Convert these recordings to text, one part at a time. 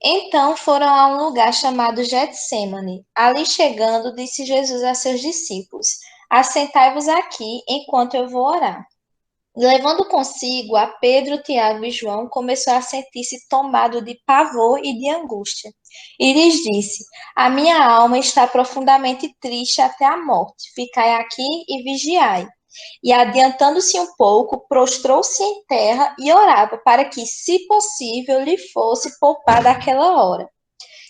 Então foram a um lugar chamado Getsêmane. Ali chegando, disse Jesus a seus discípulos: Assentai-vos aqui enquanto eu vou orar. Levando consigo a Pedro, Tiago e João, começou a sentir-se tomado de pavor e de angústia. E lhes disse: A minha alma está profundamente triste até a morte. Ficai aqui e vigiai. E adiantando-se um pouco, prostrou-se em terra e orava para que, se possível, lhe fosse poupada aquela hora.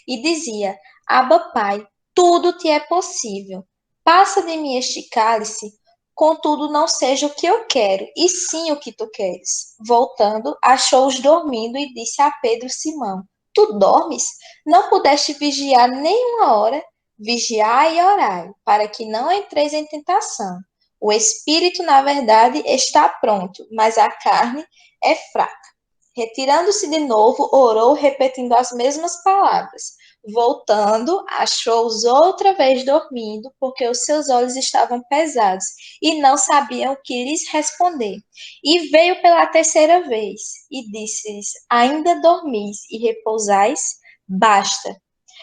E dizia: Abba, Pai, tudo te é possível. Passa de mim este cálice, contudo não seja o que eu quero, e sim o que tu queres. Voltando, achou-os dormindo e disse a Pedro Simão: Tu dormes? Não pudeste vigiar nem uma hora? Vigiai e orai, para que não entreis em tentação. O espírito, na verdade, está pronto, mas a carne é fraca. Retirando-se de novo, orou, repetindo as mesmas palavras. Voltando, achou-os outra vez dormindo, porque os seus olhos estavam pesados e não sabiam o que lhes responder. E veio pela terceira vez e disse-lhes: Ainda dormis e repousais? Basta.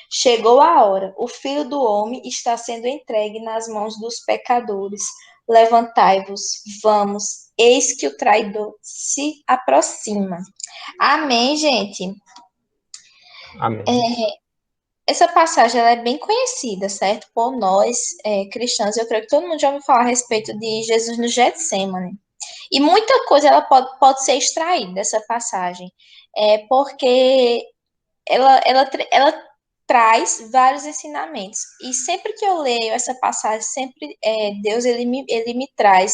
Chegou a hora, o Filho do Homem está sendo entregue nas mãos dos pecadores. Levantai-vos, vamos, eis que o traidor se aproxima. Amém, gente? Amém. Essa passagem ela é bem conhecida, certo? Por nós, cristãos. Eu creio que todo mundo já ouviu falar a respeito de Jesus no Getsemane. E muita coisa ela pode ser extraída dessa passagem. Porque ela traz vários ensinamentos. E sempre que eu leio essa passagem, sempre Deus ele me traz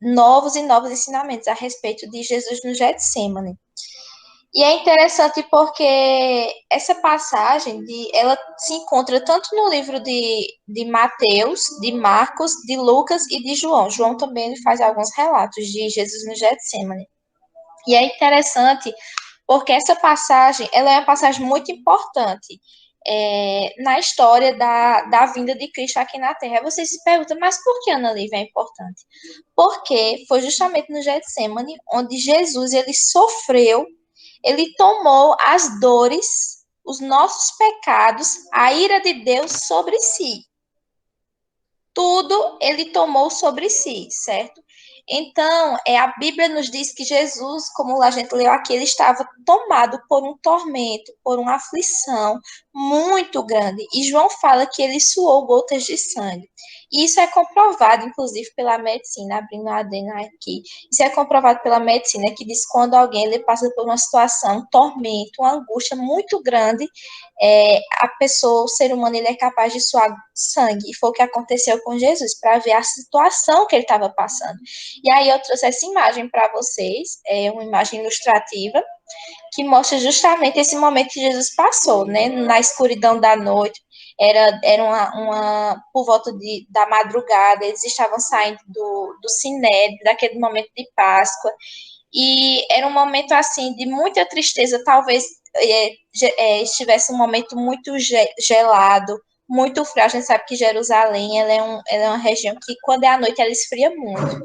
novos e novos ensinamentos a respeito de Jesus no Getsemane. E é interessante porque essa passagem ela se encontra tanto no livro de Mateus, de Marcos, de Lucas e de João. João também ele faz alguns relatos de Jesus no Getsemane. E é interessante porque essa passagem ela é uma passagem muito importante na história da vinda de Cristo aqui na Terra. Aí você se pergunta, mas por que Ana Lívia é importante? Porque foi justamente no Getsemane onde Jesus ele sofreu, ele tomou as dores, os nossos pecados, a ira de Deus sobre si. Tudo ele tomou sobre si, certo? Então, a Bíblia nos diz que Jesus, como a gente leu aqui, ele estava tomado por um tormento, por uma aflição muito grande. E João fala que ele suou gotas de sangue. E isso é comprovado, inclusive, pela medicina, abrindo a adena aqui. Isso é comprovado pela medicina, que diz que quando alguém ele passa por uma situação, um tormento, uma angústia muito grande, a pessoa, o ser humano, ele é capaz de suar sangue. E foi o que aconteceu com Jesus, para ver a situação que ele estava passando. E aí eu trouxe essa imagem para vocês, uma imagem ilustrativa, que mostra justamente esse momento que Jesus passou, né? Na escuridão da noite, era por volta da madrugada, eles estavam saindo do Sinédrio, daquele momento de Páscoa, e era um momento, assim, de muita tristeza, talvez estivesse um momento muito gelado, muito frio. A gente sabe que Jerusalém ela é uma região que, quando é à noite, ela esfria muito.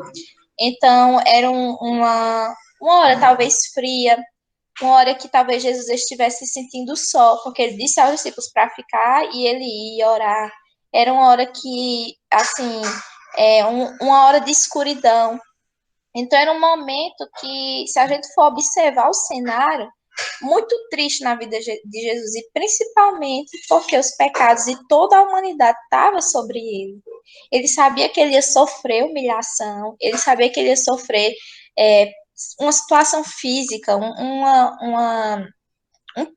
Então, era uma hora talvez fria, uma hora que talvez Jesus estivesse sentindo só, porque ele disse aos discípulos para ficar e ele ia orar. Era uma hora que, assim, uma hora de escuridão. Então, era um momento que, se a gente for observar o cenário, muito triste na vida de Jesus, e principalmente porque os pecados de toda a humanidade estavam sobre ele. Ele sabia que ele ia sofrer humilhação, ele sabia que ele ia sofrer uma situação física, um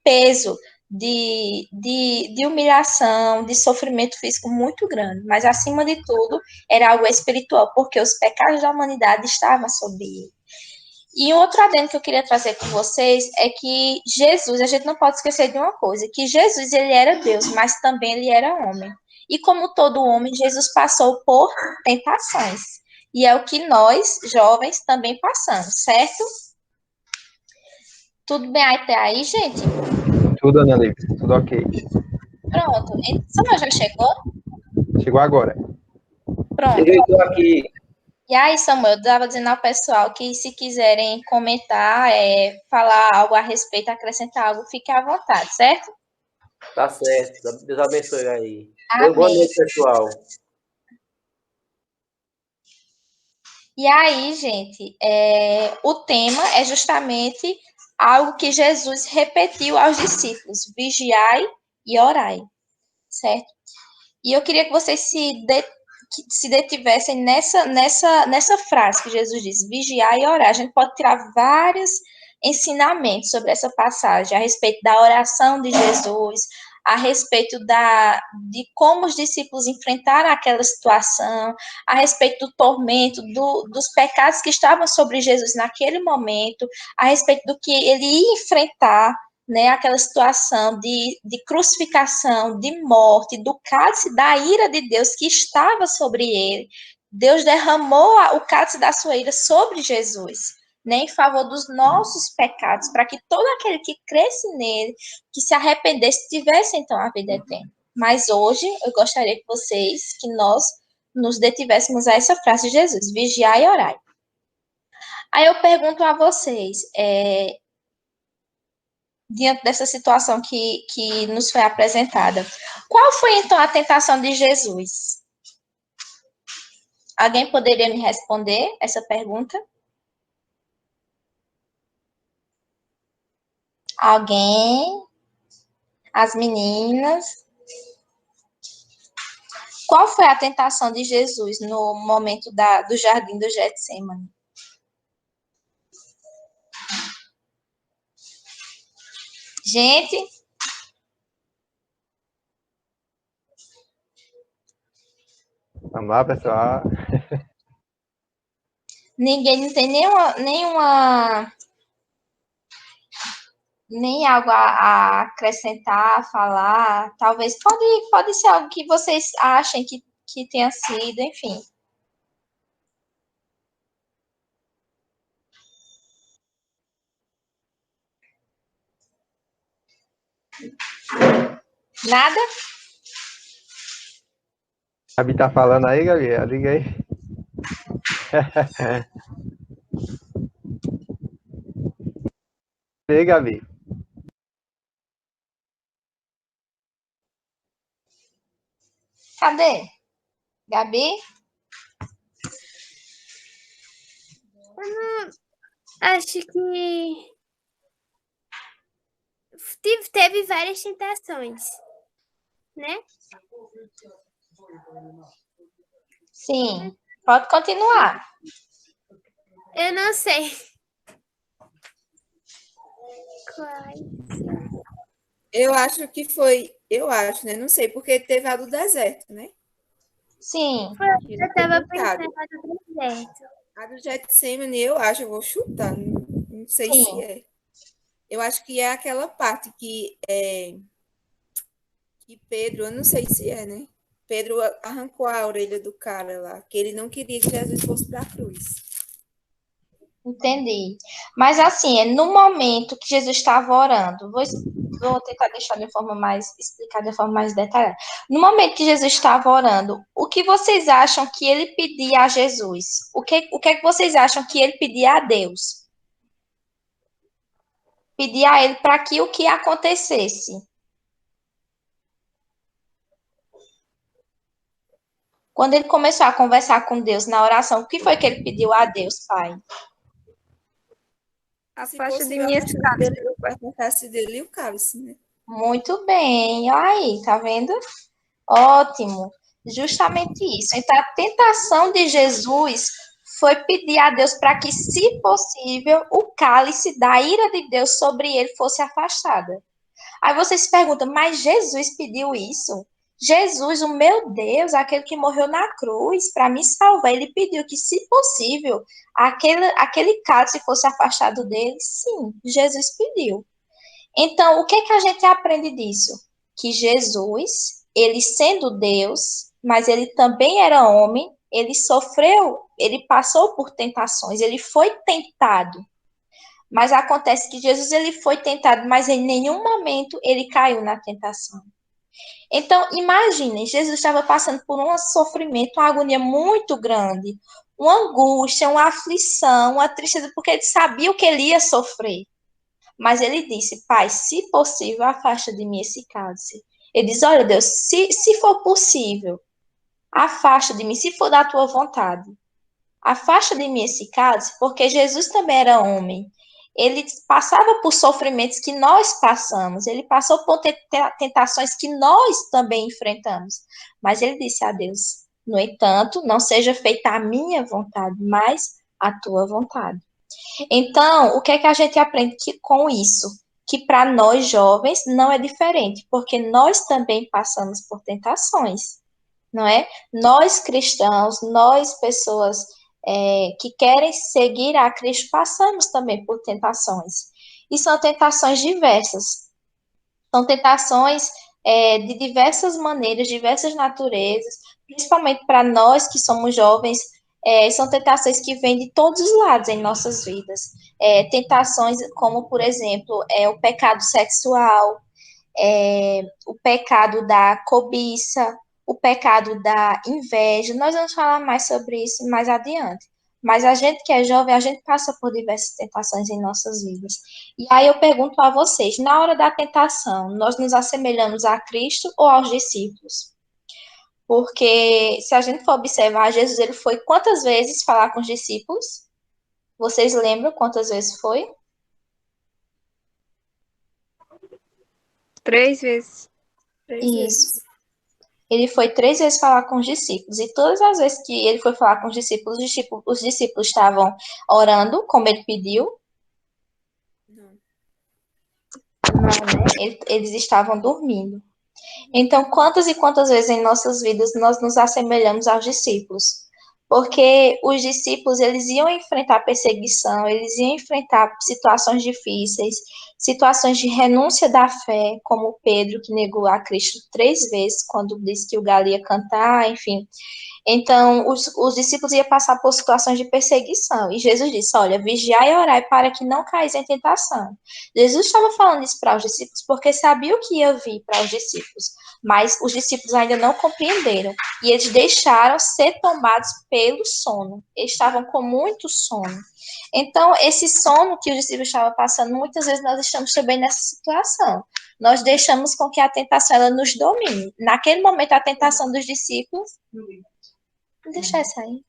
peso de humilhação, de sofrimento físico muito grande, mas acima de tudo era algo espiritual, porque os pecados da humanidade estavam sobre ele. E um outro adendo que eu queria trazer com vocês é que Jesus, a gente não pode esquecer de uma coisa, que Jesus ele era Deus, mas também ele era homem. E como todo homem, Jesus passou por tentações. E é o que nós, jovens, também passamos, certo? Tudo bem até aí, gente? Tudo, Ana Lívia, tudo ok. Pronto. Samuel já chegou? Chegou agora. Pronto. Cheguei, estou aqui. E aí, Samuel, eu estava dizendo ao pessoal que se quiserem comentar, falar algo a respeito, acrescentar algo, fique à vontade, certo? Tá certo. Deus abençoe aí. Boa Amém. noite, pessoal. E aí, gente, o tema é justamente algo que Jesus repetiu aos discípulos: vigiai e orai, certo? E eu queria que vocês que se detivessem nessa frase que Jesus diz, vigiar e orar. A gente pode tirar vários ensinamentos sobre essa passagem, a respeito da oração de Jesus, a respeito de como os discípulos enfrentaram aquela situação, a respeito do tormento, dos pecados que estavam sobre Jesus naquele momento, a respeito do que ele ia enfrentar, né, aquela situação de crucificação, de morte, do cálice da ira de Deus que estava sobre ele. Deus derramou o cálice da sua ira sobre Jesus, né, em favor dos nossos pecados, para que todo aquele que cresce nele, que se arrependesse, tivesse então a vida eterna. Mas hoje eu gostaria que nós nos detivéssemos a essa frase de Jesus, vigiai e orai. Aí eu pergunto a vocês, diante dessa situação que nos foi apresentada. Qual foi, então, a tentação de Jesus? Alguém poderia me responder essa pergunta? Alguém? As meninas? Qual foi a tentação de Jesus no momento do jardim do Getsemane? Gente, Vamos lá, pessoal. ninguém não tem nem algo a acrescentar, a falar. Talvez pode ser algo que vocês achem que tenha sido, enfim. Nada? Gabi tá falando aí, Gabi? Liga aí. E aí, Gabi? Cadê? Gabi? Acho que teve várias tentações, né? Sim, pode continuar. Eu não sei. Quais? Eu acho que foi, né? Não sei, porque teve a do deserto, né? Sim, Eu estava pensando no deserto. A do Getsemane, eu acho, eu vou chutar, não sei sim. se é. Eu acho que é aquela parte que Pedro, eu não sei se é, né? Pedro arrancou a orelha do cara lá, que ele não queria que Jesus fosse para a cruz. Entendi. Mas assim, no momento que Jesus estava orando, vou tentar deixar explicar de forma mais detalhada. No momento que Jesus estava orando, o que vocês acham que ele pedia a Jesus? O que é que vocês acham que ele pedia a Deus? Pedia a ele para que o que acontecesse? Quando ele começou a conversar com Deus na oração, o que foi que ele pediu a Deus, Pai? Afasta de mim esse cálice. Afastasse dele o cálice, né? Muito bem. Aí, tá vendo? Ótimo. Justamente isso. Então, a tentação de Jesus foi pedir a Deus para que, se possível, o cálice da ira de Deus sobre ele fosse afastada. Aí você se pergunta, mas Jesus pediu isso? Jesus, o meu Deus, aquele que morreu na cruz para me salvar, ele pediu que, se possível, aquele cálice fosse afastado dele? Sim, Jesus pediu. Então, o que que a gente aprende disso? Que Jesus, ele sendo Deus, mas ele também era homem, ele sofreu, ele passou por tentações, ele foi tentado. Mas acontece que Jesus ele foi tentado, mas em nenhum momento ele caiu na tentação. Então, imaginem, Jesus estava passando por um sofrimento, uma agonia muito grande, uma angústia, uma aflição, uma tristeza, porque ele sabia o que ele ia sofrer. Mas ele disse, Pai, se possível, afasta de mim esse cálice. Ele diz, olha, Deus, se for possível, afasta de mim, se for da tua vontade. Afasta de mim esse cálice, porque Jesus também era homem. Ele passava por sofrimentos que nós passamos. Ele passou por tentações que nós também enfrentamos. Mas ele disse a Deus, no entanto, não seja feita a minha vontade, mas a tua vontade. Então, o que é que a gente aprende com isso? Que para nós jovens não é diferente, porque nós também passamos por tentações, não é? Nós cristãos, nós pessoas que querem seguir a Cristo, passamos também por tentações. E são tentações diversas. São tentações de diversas maneiras, diversas naturezas, principalmente para nós que somos jovens, são tentações que vêm de todos os lados em nossas vidas. Tentações como, por exemplo, o pecado sexual, o pecado da cobiça, o pecado da inveja. Nós vamos falar mais sobre isso mais adiante. Mas a gente que é jovem, a gente passa por diversas tentações em nossas vidas. E aí eu pergunto a vocês, na hora da tentação, nós nos assemelhamos a Cristo ou aos discípulos? Porque se a gente for observar, Jesus ele foi quantas vezes falar com os discípulos? Vocês lembram quantas vezes foi? 3 vezes. Isso. Ele foi 3 vezes falar com os discípulos. E todas as vezes que ele foi falar com os discípulos estavam orando, como ele pediu. Não. Não, né? Eles estavam dormindo. Então, quantas e quantas vezes em nossas vidas nós nos assemelhamos aos discípulos? Porque os discípulos, eles iam enfrentar perseguição, eles iam enfrentar situações difíceis, situações de renúncia da fé, como Pedro, que negou a Cristo 3 vezes, quando disse que o galo ia cantar, enfim. Então, os discípulos iam passar por situações de perseguição. E Jesus disse, olha, vigiai e orai para que não caís em tentação. Jesus estava falando isso para os discípulos porque sabia o que ia vir para os discípulos. Mas os discípulos ainda não compreenderam. E eles deixaram ser tomados pelo sono. Eles estavam com muito sono. Então, esse sono que os discípulos estavam passando, muitas vezes nós estamos também nessa situação. Nós deixamos com que a tentação ela nos domine. Naquele momento, a tentação dos discípulos... Deixa essa aí.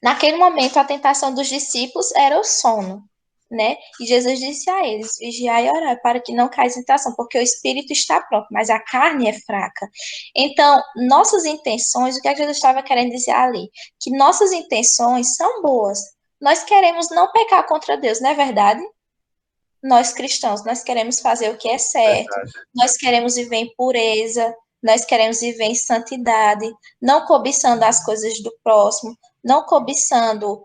Naquele momento, a tentação dos discípulos era o sono, né? E Jesus disse a eles, vigiai e orai para que não caia em tentação, porque o espírito está pronto, mas a carne é fraca. Então, nossas intenções, o que Jesus estava querendo dizer ali? Que nossas intenções são boas. Nós queremos não pecar contra Deus, não é verdade? Nós cristãos, nós queremos fazer o que é certo, nós queremos viver em pureza, nós queremos viver em santidade, não cobiçando as coisas do próximo, não cobiçando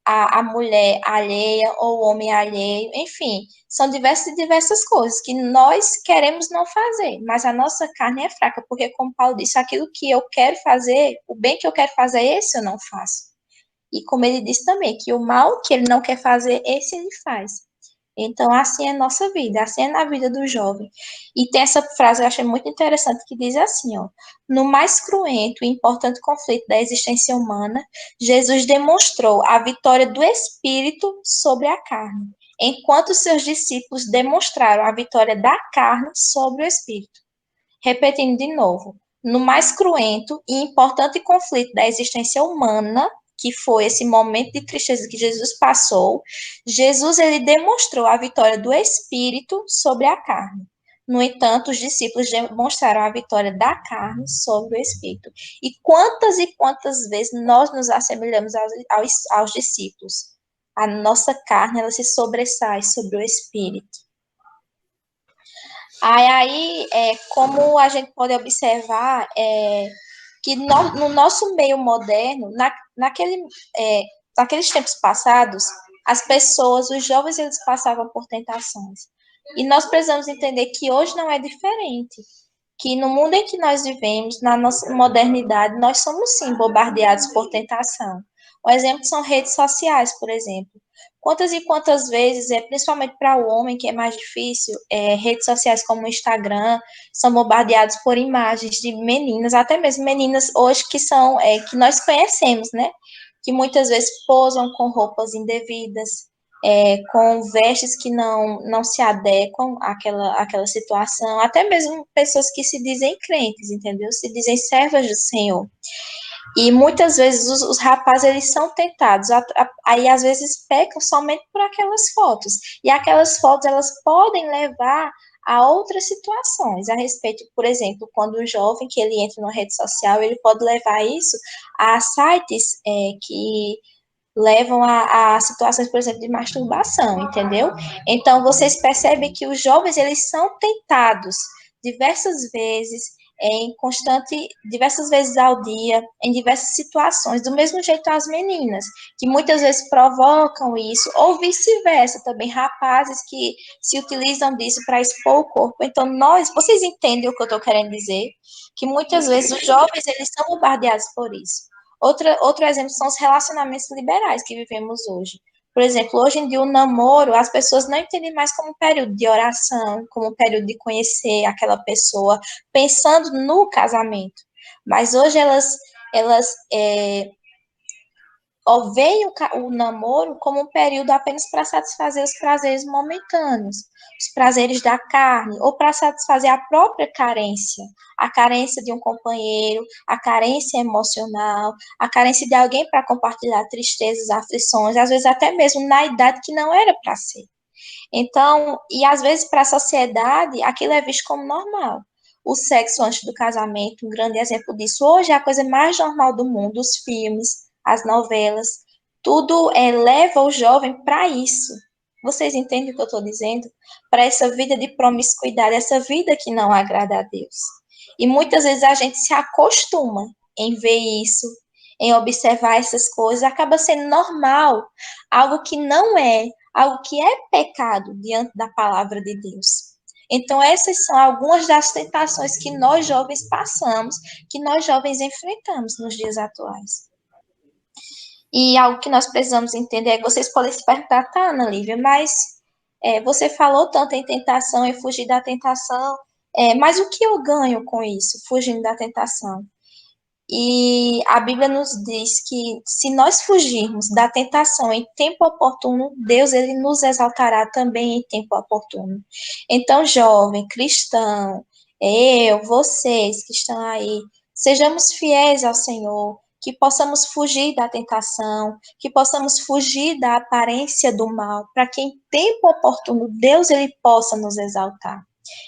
a mulher alheia ou o homem alheio, enfim, são diversas coisas que nós queremos não fazer, mas a nossa carne é fraca, porque como Paulo disse, aquilo que eu quero fazer, o bem que eu quero fazer, esse eu não faço. E como ele disse também, que o mal que ele não quer fazer, esse ele faz. Então, assim é a nossa vida, assim é na vida do jovem. E tem essa frase que eu achei muito interessante, que diz assim, ó, no mais cruento e importante conflito da existência humana, Jesus demonstrou a vitória do Espírito sobre a carne, enquanto seus discípulos demonstraram a vitória da carne sobre o Espírito. Repetindo de novo, no mais cruento e importante conflito da existência humana, que foi esse momento de tristeza que Jesus passou, Jesus ele demonstrou a vitória do Espírito sobre a carne. No entanto, os discípulos demonstraram a vitória da carne sobre o Espírito. E quantas vezes nós nos assemelhamos aos discípulos? A nossa carne, ela se sobressai sobre o Espírito. Aí como a gente pode observar, que no nosso meio moderno, naqueles tempos passados, as pessoas, os jovens, eles passavam por tentações. E nós precisamos entender que hoje não é diferente. Que no mundo em que nós vivemos, na nossa modernidade, nós somos sim bombardeados por tentação. Um exemplo são redes sociais, por exemplo. Quantas e quantas vezes, principalmente para o homem, que é mais difícil, redes sociais como o Instagram, são bombardeados por imagens de meninas, até mesmo meninas hoje que são, que nós conhecemos, né? que muitas vezes posam com roupas indevidas, com vestes que não se adequam àquela situação, até mesmo pessoas que se dizem crentes, entendeu? Se dizem servas do Senhor. E muitas vezes os rapazes, eles são tentados, aí às vezes pecam somente por aquelas fotos. E aquelas fotos, elas podem levar a outras situações, a respeito, por exemplo, quando o jovem, que ele entra na rede social, ele pode levar isso a sites que levam a situações, por exemplo, de masturbação, entendeu? Então, vocês percebem que os jovens, eles são tentados diversas vezes, diversas vezes ao dia, em diversas situações, do mesmo jeito as meninas, que muitas vezes provocam isso, ou vice-versa, também rapazes que se utilizam disso para expor o corpo. Então, vocês entendem o que eu estou querendo dizer? Que muitas vezes os jovens, eles são bombardeados por isso. Outro exemplo são os relacionamentos liberais que vivemos hoje. Por exemplo, hoje em dia o namoro, as pessoas não entendem mais como um período de oração, como um período de conhecer aquela pessoa, pensando no casamento. Mas hoje elas veem o namoro como um período apenas para satisfazer os prazeres momentâneos, os prazeres da carne, ou para satisfazer a própria carência, a carência de um companheiro, a carência emocional, a carência de alguém para compartilhar tristezas, aflições, às vezes até mesmo na idade que não era para ser. Então, e às vezes para a sociedade, aquilo é visto como normal. O sexo antes do casamento, um grande exemplo disso, hoje é a coisa mais normal do mundo, os filmes, as novelas, tudo leva o jovem para isso. Vocês entendem o que eu estou dizendo? Para essa vida de promiscuidade, essa vida que não agrada a Deus. E muitas vezes a gente se acostuma em ver isso, em observar essas coisas, acaba sendo normal, algo que não é, algo que é pecado diante da palavra de Deus. Então, essas são algumas das tentações que nós jovens passamos, que nós jovens enfrentamos nos dias atuais. E algo que nós precisamos entender é que vocês podem se perguntar, tá, Ana Lívia, mas você falou tanto em tentação, em fugir da tentação, mas o que eu ganho com isso, fugindo da tentação? E a Bíblia nos diz que se nós fugirmos da tentação em tempo oportuno, Deus ele nos exaltará também em tempo oportuno. Então, jovem, cristão, vocês que estão aí, sejamos fiéis ao Senhor, que possamos fugir da tentação, que possamos fugir da aparência do mal, para que em tempo oportuno Deus ele possa nos exaltar.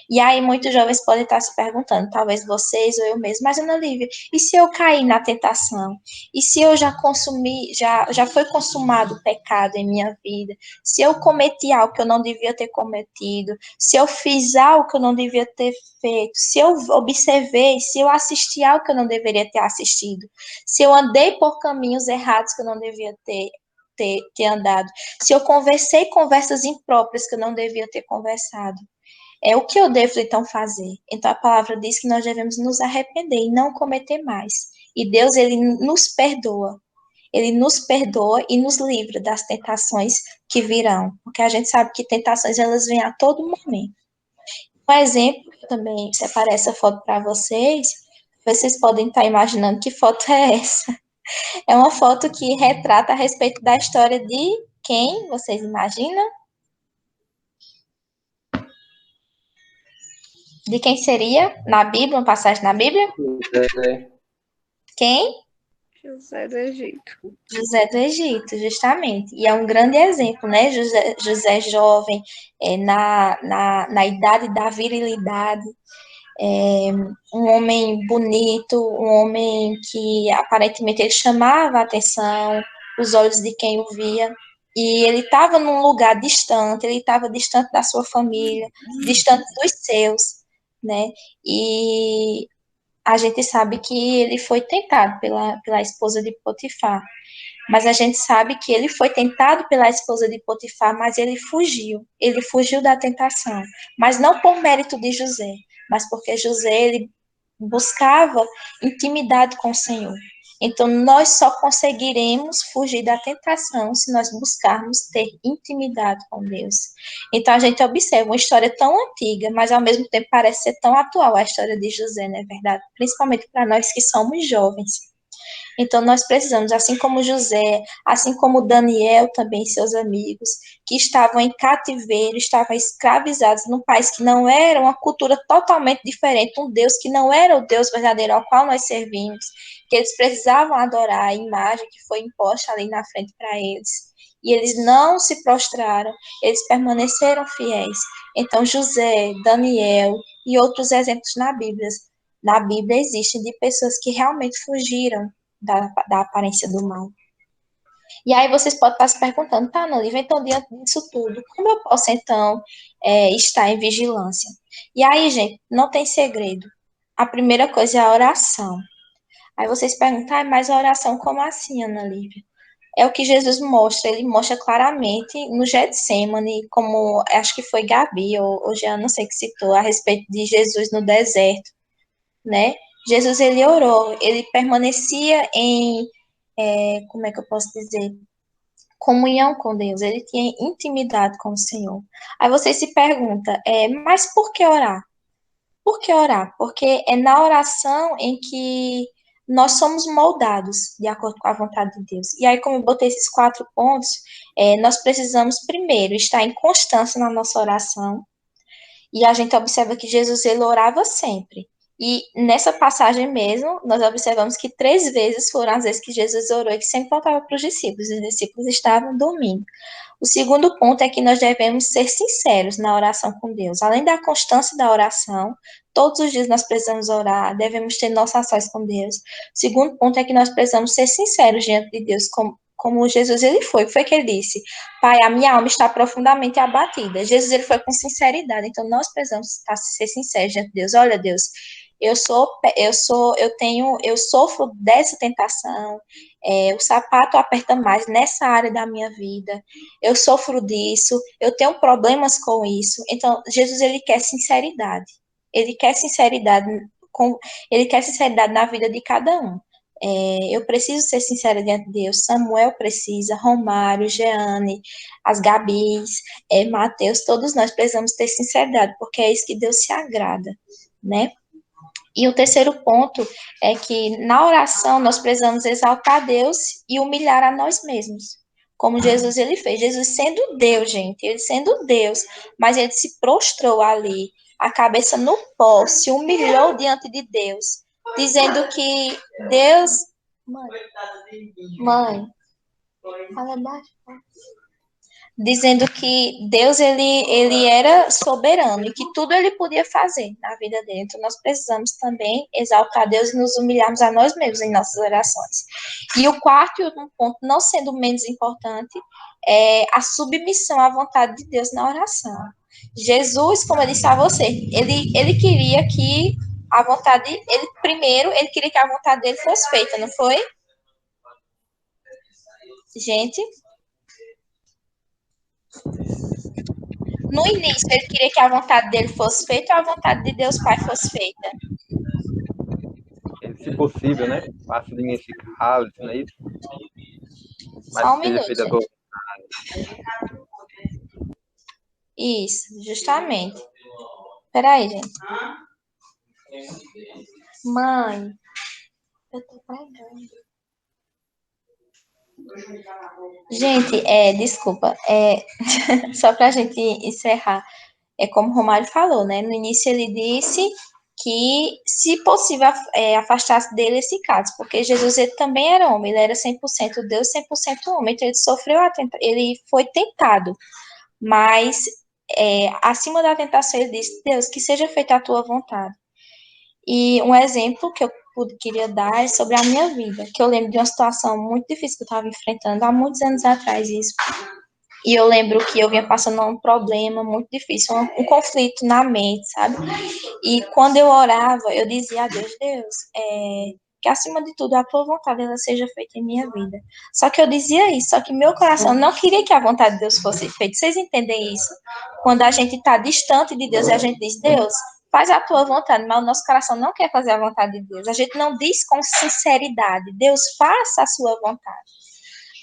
E aí muitos jovens podem estar se perguntando, talvez vocês ou eu mesmo, mas Ana Lívia, e se eu cair na tentação? E se eu já consumi, já foi consumado o pecado em minha vida? Se eu cometi algo que eu não devia ter cometido? Se eu fiz algo que eu não devia ter feito? Se eu observei, se eu assisti algo que eu não deveria ter assistido? Se eu andei por caminhos errados que eu não devia ter andado? Se eu conversei conversas impróprias que eu não devia ter conversado? O que eu devo então fazer? Então a palavra diz que nós devemos nos arrepender e não cometer mais. E Deus, ele nos perdoa. Ele nos perdoa e nos livra das tentações que virão. Porque a gente sabe que tentações, elas vêm a todo momento. Um exemplo, eu também separei essa foto para vocês. Vocês podem estar imaginando que foto é essa. É uma foto que retrata a respeito da história de quem? Vocês imaginam? De quem seria na Bíblia, uma passagem na Bíblia? Quem? José do Egito. José do Egito, justamente. E é um grande exemplo, né? José jovem, na idade da virilidade, um homem bonito, um homem que aparentemente ele chamava a atenção, os olhos de quem o via. E ele estava num lugar distante, ele estava distante da sua família, distante dos seus, né? E a gente sabe que ele foi tentado pela esposa de Potifar. Mas a gente sabe que ele foi tentado pela esposa de Potifar, mas ele fugiu. Ele fugiu da tentação. Mas não por mérito de José, mas porque José ele buscava intimidade com o Senhor. Então, nós só conseguiremos fugir da tentação se nós buscarmos ter intimidade com Deus. Então, a gente observa uma história tão antiga, mas ao mesmo tempo parece ser tão atual a história de José, não é verdade? Principalmente para nós que somos jovens. Então, nós precisamos, assim como José, assim como Daniel também, seus amigos, que estavam em cativeiro, estavam escravizados num país que não era uma cultura totalmente diferente, um Deus que não era o Deus verdadeiro ao qual nós servimos, que eles precisavam adorar a imagem que foi imposta ali na frente para eles. E eles não se prostraram, eles permaneceram fiéis. Então, José, Daniel e outros exemplos na Bíblia existem de pessoas que realmente fugiram da aparência do mal. E aí vocês podem estar se perguntando, tá, Noliva, então diante disso tudo, como eu posso então estar em vigilância? E aí, gente, não tem segredo. A primeira coisa é a oração. Aí vocês perguntam, mas a oração como assim, Ana Lívia? É o que Jesus mostra, ele mostra claramente no Getsemane, como acho que foi Gabi ou Jean, não sei que citou, a respeito de Jesus no deserto, né? Jesus, ele orou, ele permanecia em, como é que eu posso dizer? Comunhão com Deus, ele tinha intimidade com o Senhor. Aí você se pergunta, mas por que orar? Por que orar? Porque é na oração em que nós somos moldados de acordo com a vontade de Deus. E aí, como eu botei esses 4 pontos, nós precisamos primeiro estar em constância na nossa oração. E a gente observa que Jesus, ele orava sempre. E nessa passagem mesmo, nós observamos que 3 vezes foram as vezes que Jesus orou e que sempre voltava para os discípulos estavam dormindo. O segundo ponto é que nós devemos ser sinceros na oração com Deus. Além da constância da oração, todos os dias nós precisamos orar, devemos ter nossas ações com Deus. O segundo ponto é que nós precisamos ser sinceros diante de Deus, como Jesus ele foi. O que foi que ele disse? Pai, a minha alma está profundamente abatida. Jesus ele foi com sinceridade. Então nós precisamos ser sinceros diante de Deus. Olha, Deus, eu sofro dessa tentação. O sapato aperta mais nessa área da minha vida. Eu sofro disso. Eu tenho problemas com isso. Então Jesus ele quer sinceridade. Ele quer sinceridade ele quer sinceridade na vida de cada um. Eu preciso ser sincera diante de Deus. Samuel precisa, Romário, Jeane, as Gabis, Mateus, todos nós precisamos ter sinceridade, porque é isso que Deus se agrada, né? E o terceiro ponto é que na oração nós precisamos exaltar Deus e humilhar a nós mesmos, como Jesus ele fez. Jesus sendo Deus, gente, ele sendo Deus, mas ele se prostrou ali, a cabeça no pó, se humilhou diante de Deus, dizendo que Deus... Mãe, fala baixo. Dizendo que Deus ele era soberano e que tudo ele podia fazer na vida dele. Então nós precisamos também exaltar Deus e nos humilharmos a nós mesmos em nossas orações. E o quarto e último ponto, não sendo menos importante, é a submissão à vontade de Deus na oração. Jesus, como eu disse a você, ele queria que a vontade, ele queria que a vontade dele fosse feita, não foi? Gente, no início, ele queria que a vontade dele fosse feita ou a vontade de Deus Pai fosse feita? Se possível, né? Faça de mim esse cálice, não é isso? Só um Mas seja minuto, feita a gente. tua vontade. Isso, justamente. Peraí, gente. Mãe, eu tô pregando. Gente, desculpa, só pra gente encerrar. É como o Romário falou, né? No início ele disse que, se possível, afastasse dele esse caso, porque Jesus ele também era homem, ele era 100% Deus, 100% homem, então ele foi tentado, mas acima da tentação ele disse, Deus, que seja feita a tua vontade. E um exemplo que eu queria dar é sobre a minha vida, que eu lembro de uma situação muito difícil que eu estava enfrentando há muitos anos atrás, isso. E eu lembro que eu vinha passando um problema muito difícil, um conflito na mente, sabe? E quando eu orava, eu dizia a Deus, que acima de tudo a tua vontade ela seja feita em minha vida. Só que eu dizia isso, só que meu coração não queria que a vontade de Deus fosse feita. Vocês entendem isso? Quando a gente está distante de Deus e a gente diz, Deus, faz a tua vontade, mas o nosso coração não quer fazer a vontade de Deus. A gente não diz com sinceridade, Deus, faça a sua vontade.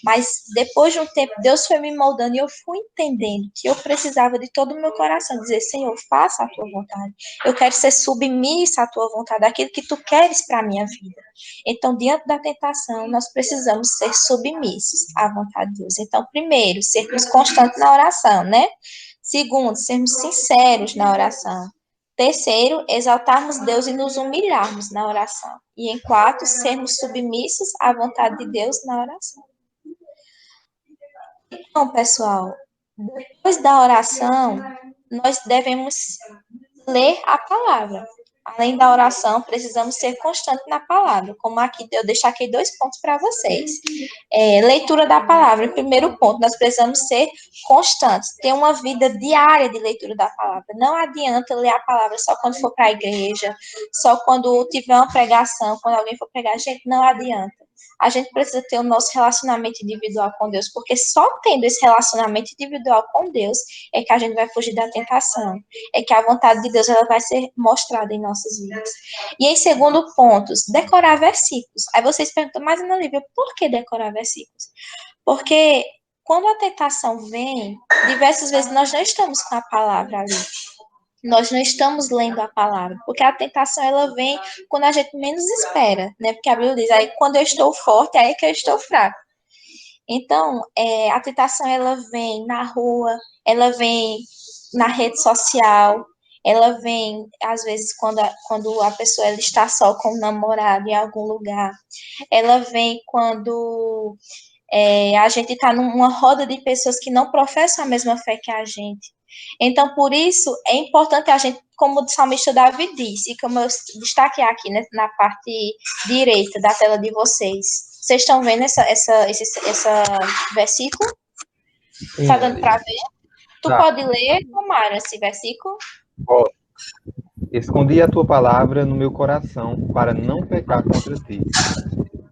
Mas depois de um tempo, Deus foi me moldando e eu fui entendendo que eu precisava de todo o meu coração dizer, Senhor, faça a tua vontade. Eu quero ser submissa à tua vontade, aquilo que tu queres para a minha vida. Então, diante da tentação, nós precisamos ser submissos à vontade de Deus. Então, primeiro, sermos constantes na oração, né? Segundo, sermos sinceros na oração. Terceiro, exaltarmos Deus e nos humilharmos na oração. E em quarto, sermos submissos à vontade de Deus na oração. Então, pessoal, depois da oração, nós devemos ler a palavra. Além da oração, precisamos ser constantes na palavra. Como aqui, eu deixo aqui 2 pontos para vocês. Leitura da palavra. Primeiro ponto, nós precisamos ser constantes. Ter uma vida diária de leitura da palavra. Não adianta ler a palavra só quando for para a igreja, só quando tiver uma pregação, quando alguém for pregar. Gente, não adianta. A gente precisa ter o nosso relacionamento individual com Deus, porque só tendo esse relacionamento individual com Deus é que a gente vai fugir da tentação, é que a vontade de Deus ela vai ser mostrada em nossas vidas. E em segundo ponto, decorar versículos. Aí vocês perguntam, mas Ana Lívia, por que decorar versículos? Porque quando a tentação vem, diversas vezes nós não estamos com a palavra ali. Nós não estamos lendo a palavra, porque a tentação ela vem quando a gente menos espera, né? Porque a Bíblia diz, aí quando eu estou forte, aí é que eu estou fraco. Então, a tentação ela vem na rua, ela vem na rede social, ela vem, às vezes, quando a pessoa ela está só com o namorado em algum lugar, ela vem quando a gente está numa roda de pessoas que não professam a mesma fé que a gente. Então, por isso, é importante a gente, como o salmista Davi disse, e como eu destaquei aqui, né, na parte direita da tela de vocês. Vocês estão vendo esse versículo? Está dando para ver? Tu pode ler, Mário, esse versículo? Ó, escondi a tua palavra no meu coração para não pecar contra ti.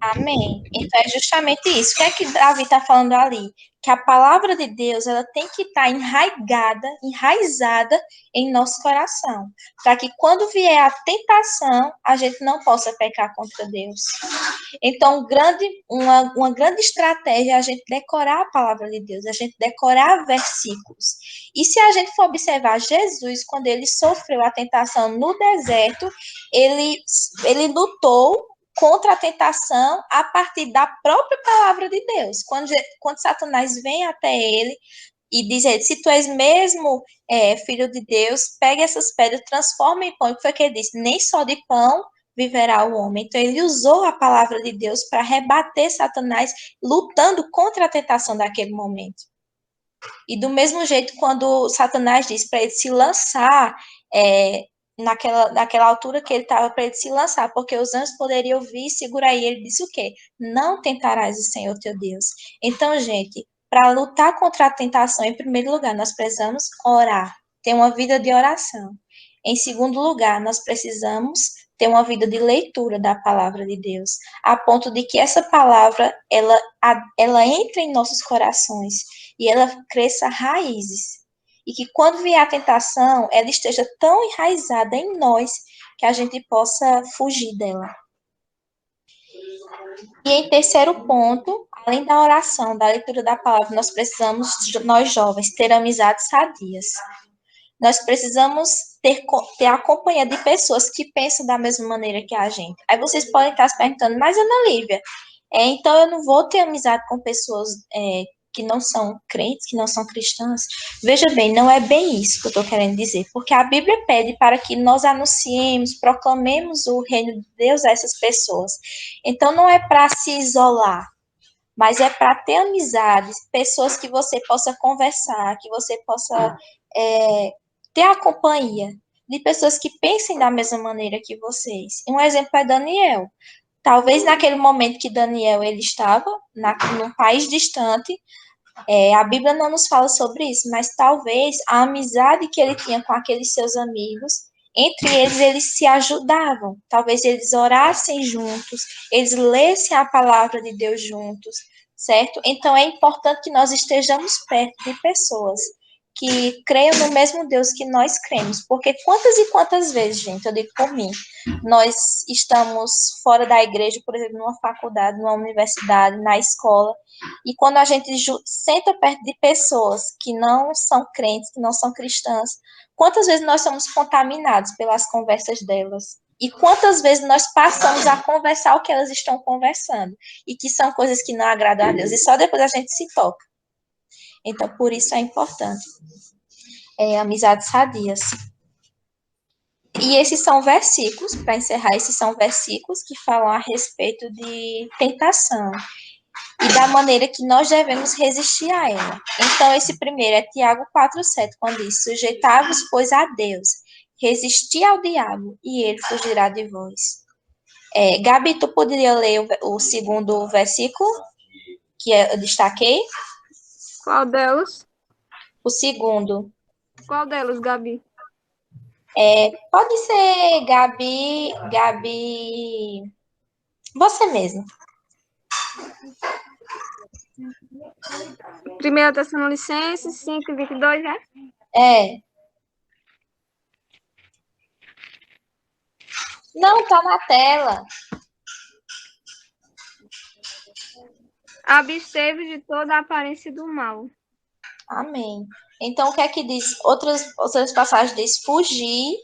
Amém. Então é justamente isso. O que é que Davi está falando ali? Que a palavra de Deus ela tem que estar enraizada em nosso coração, para que quando vier a tentação, a gente não possa pecar contra Deus. Então, uma grande estratégia é a gente decorar a palavra de Deus, a gente decorar versículos. E se a gente for observar Jesus, quando ele sofreu a tentação no deserto, ele lutou contra a tentação a partir da própria palavra de Deus. Quando Satanás vem até ele e diz, se tu és mesmo filho de Deus, pegue essas pedras, transforma em pão. E o que foi que ele disse? Nem só de pão viverá o homem. Então, ele usou a palavra de Deus para rebater Satanás, lutando contra a tentação daquele momento. E do mesmo jeito, quando Satanás disse para ele se lançar naquela altura que ele estava para ele se lançar, porque os anjos poderiam vir e segurar ele disse o quê? Não tentarás o Senhor teu Deus. Então, gente, para lutar contra a tentação, em primeiro lugar, nós precisamos orar, ter uma vida de oração. Em segundo lugar, nós precisamos ter uma vida de leitura da palavra de Deus, a ponto de que essa palavra, ela entre em nossos corações e ela cresça raízes. E que quando vier a tentação, ela esteja tão enraizada em nós que a gente possa fugir dela. E em terceiro ponto, além da oração, da leitura da palavra, nós precisamos, nós jovens, ter amizades sadias. Nós precisamos ter a companhia de pessoas que pensam da mesma maneira que a gente. Aí vocês podem estar se perguntando, mas Ana Lívia, então eu não vou ter amizade com pessoas que não são crentes, que não são cristãs. Veja bem, não é bem isso que eu estou querendo dizer, porque a Bíblia pede para que nós anunciemos, proclamemos o reino de Deus a essas pessoas. Então, não é para se isolar, mas é para ter amizades, pessoas que você possa conversar, que você possa ter a companhia de pessoas que pensem da mesma maneira que vocês. Um exemplo é Daniel. Talvez naquele momento que Daniel ele estava num país distante, a Bíblia não nos fala sobre isso, mas talvez a amizade que ele tinha com aqueles seus amigos, entre eles se ajudavam. Talvez eles orassem juntos, eles lessem a palavra de Deus juntos, certo? Então é importante que nós estejamos perto de pessoas que creiam no mesmo Deus que nós cremos. Porque quantas e quantas vezes, gente, eu digo por mim, nós estamos fora da igreja, por exemplo, numa faculdade, numa universidade, na escola, e quando a gente senta perto de pessoas que não são crentes, que não são cristãs, quantas vezes nós somos contaminados pelas conversas delas? E quantas vezes nós passamos a conversar o que elas estão conversando? E que são coisas que não agradam a Deus. E só depois a gente se toca. Então, por isso é importante. Amizades sadias. E esses são versículos, para encerrar, esses são versículos que falam a respeito de tentação e da maneira que nós devemos resistir a ela. Então, esse primeiro é Tiago 4,7, quando diz: sujeitai-vos, pois, a Deus, resisti ao diabo, e ele fugirá de vós. Gabi, tu poderia ler o segundo versículo, que eu destaquei? Qual delas? O segundo. Qual delas, Gabi? Pode ser Gabi, você mesmo. 1 Tessalonicenses 5:22, né? Não, tá na tela. Absteve de toda a aparência do mal. Amém. Então, o que é que diz? Outras passagens diz fugir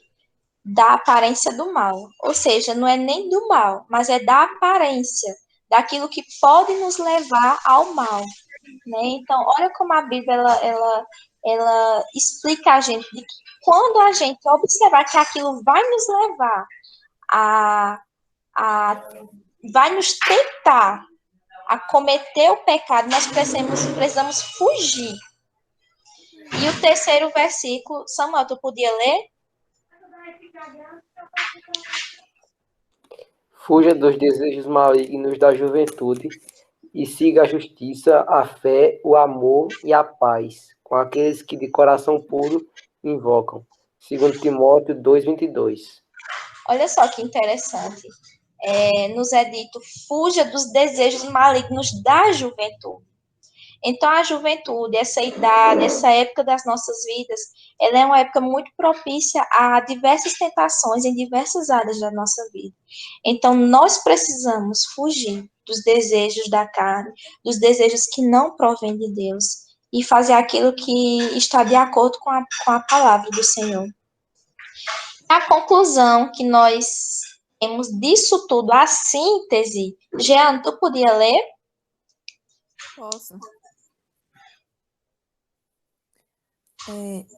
da aparência do mal. Ou seja, não é nem do mal, mas é da aparência, daquilo que pode nos levar ao mal. Né? Então, olha como a Bíblia ela explica a gente de que quando a gente observar que aquilo vai nos levar vai nos tentar a cometer o pecado, nós precisamos fugir. E o terceiro versículo, Samuel, tu podia ler? Fuja dos desejos malignos da juventude e siga a justiça, a fé, o amor e a paz com aqueles que de coração puro invocam. 2 Timóteo 2:22. Olha só que interessante. Nos é dito, fuja dos desejos malignos da juventude. Então, a juventude, essa idade, essa época das nossas vidas, ela é uma época muito propícia a diversas tentações em diversas áreas da nossa vida. Então, nós precisamos fugir dos desejos da carne, dos desejos que não provêm de Deus, e fazer aquilo que está de acordo com a palavra do Senhor. A conclusão que nós temos disso tudo, a síntese, Jean, tu podia ler? Posso.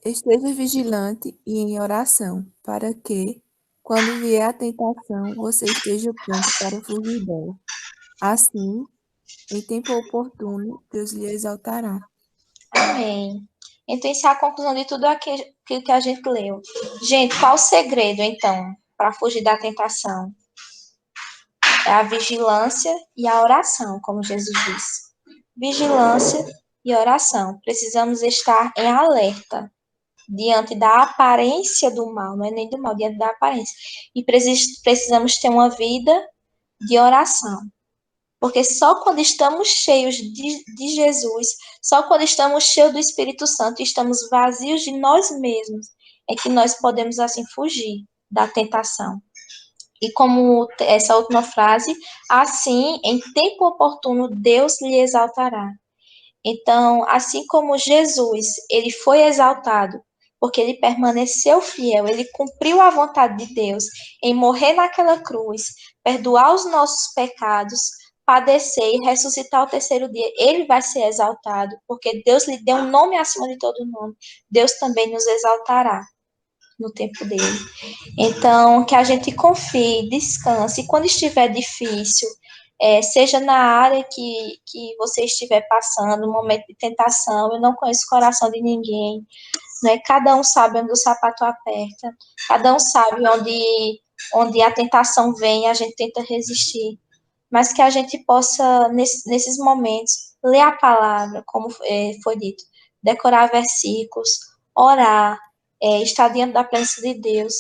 Esteja vigilante e em oração, para que, quando vier a tentação, você esteja pronto para fugir dela. Assim, em tempo oportuno, Deus lhe exaltará. Amém. Então, isso é a conclusão de tudo aquilo que a gente leu. Gente, qual o segredo, então, para fugir da tentação? É a vigilância e a oração, como Jesus disse. Vigilância e oração. Precisamos estar em alerta diante da aparência do mal, não é nem do mal, diante da aparência. E precisamos ter uma vida de oração. Porque só quando estamos cheios de Jesus, só quando estamos cheios do Espírito Santo e estamos vazios de nós mesmos, é que nós podemos, assim, fugir da tentação. E como essa última frase, assim, em tempo oportuno, Deus lhe exaltará. Então, assim como Jesus, ele foi exaltado, porque ele permaneceu fiel, ele cumpriu a vontade de Deus em morrer naquela cruz, perdoar os nossos pecados, padecer e ressuscitar ao terceiro dia, ele vai ser exaltado, porque Deus lhe deu um nome acima de todo nome. Deus também nos exaltará no tempo dele. Então, que a gente confie, descanse, e quando estiver difícil, seja na área que você estiver passando, um momento de tentação, eu não conheço o coração de ninguém, né? Cada um sabe onde o sapato aperta, cada um sabe onde a tentação vem, a gente tenta resistir, mas que a gente possa, nesses momentos, ler a palavra, como foi dito, decorar versículos, orar, estar diante da presença de Deus,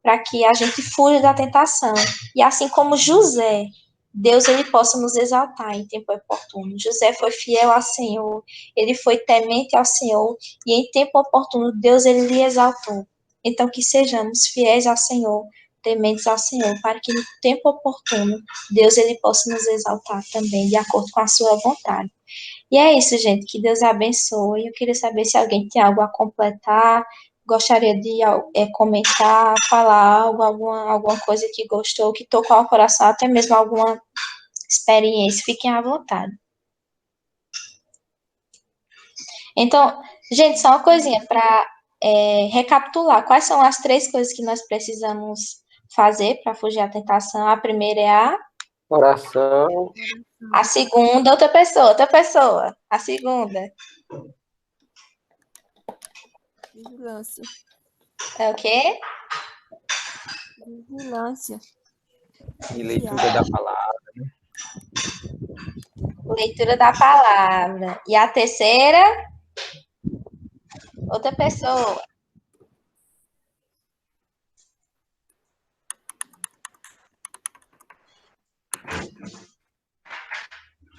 para que a gente fuja da tentação. E assim como José, Deus ele possa nos exaltar em tempo oportuno. José foi fiel ao Senhor, ele foi temente ao Senhor, e em tempo oportuno Deus ele lhe exaltou. Então que sejamos fiéis ao Senhor, tementes ao Senhor, para que no tempo oportuno Deus ele possa nos exaltar também, de acordo com a sua vontade. E é isso, gente, que Deus abençoe. Eu queria saber se alguém tem algo a completar, gostaria de comentar, falar algo, alguma coisa que gostou, que tocou ao coração, até mesmo alguma experiência, fiquem à vontade. Então, gente, só uma coisinha para recapitular. Quais são as 3 coisas que nós precisamos fazer para fugir à tentação? A primeira é a Oração, segunda, outra pessoa. A segunda Vigilância. é o quê? Vigilância. E leitura da palavra. Leitura da palavra. E a terceira? Outra pessoa.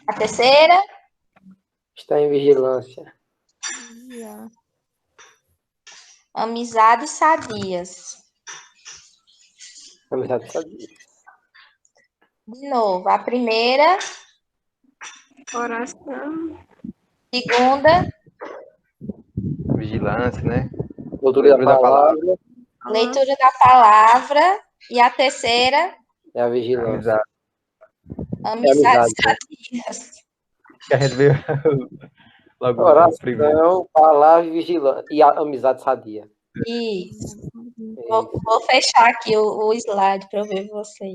A terceira? está em vigilância. Vigiar. Amizades sadias. Amizade sadia. De novo, a primeira, Oração. segunda, Vigilância, né? Leitura da palavra leitura da palavra. E a terceira, é a vigilância. Amizade. amizades amizade. sadias. Que a gente veio logo primeiro. Oração, palavra e vigilância. E a amizade sadia. Isso. É Vou fechar aqui o slide para eu ver vocês.